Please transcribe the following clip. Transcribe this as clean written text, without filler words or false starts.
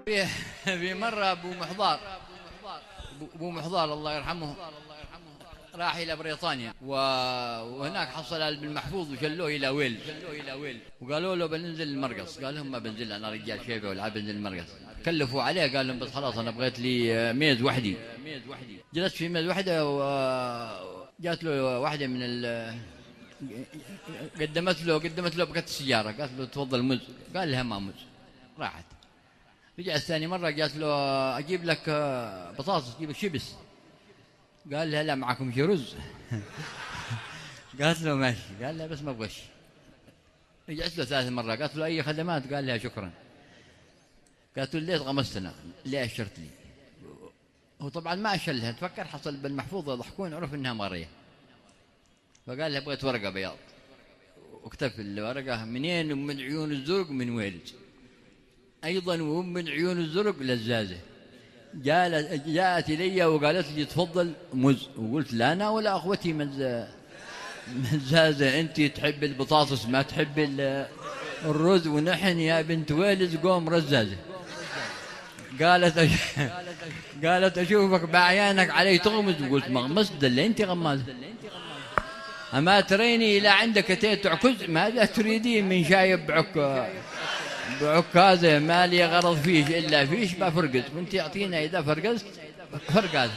في مرة أبو محضار الله يرحمه راح إلى بريطانيا وهناك حصل بالمحفوظ وشلوه إلى ويل وقالوا له بننزل المرقص. قال لهم ما بنزل، أنا رجال شيبة والعاب بنزل المرقص. كلفوا عليه قال لهم بس خلاص أنا بغيت لي ميز وحدي. جلست في ميز وحدة وجات له واحدة من قدمت له بقت السيارة، قالت له تفضل مز، قال لها ما مز، راحت. رجع الثاني مرة قالت له أجيب لك بطاطس، أجيب لك شيبس، قال لها لا معكم شي رز. قالت له ماشي، قال لها بس ما أبغى شي. رجعت له ثالث مرة قالت له أي خدمات، قال لها شكرا. قالت له ليش غمستنا؟ ليه أشرت لي؟ هو طبعا ما أشلها، تفكر حصل بالمحفوظ يضحكون، عرف إنها مارية، فقال لها بغيت ورقة بياض، وكتب الورقة منين؟ من عيون الزرق من ويلز، أيضا ومن عيون الزرق لزازة. جاءت إلي وقالت لي تفضل مز، وقلت لا أنا ولا أخوتي مزازة، أنت تحب البطاطس ما تحب الرز، ونحن يا بنت ويلز قوم رزازة. قالت أشوفك بعيانك علي تغمز، وقلت مغمست دل أنت غمازة، أما تريني إلى عندك أتيت تعكز، ماذا تريدين من شايب بعكازة ما لي غرض فيش إلا فيش بفرقز، وانت أعطينا إذا فرقزت فرقازة.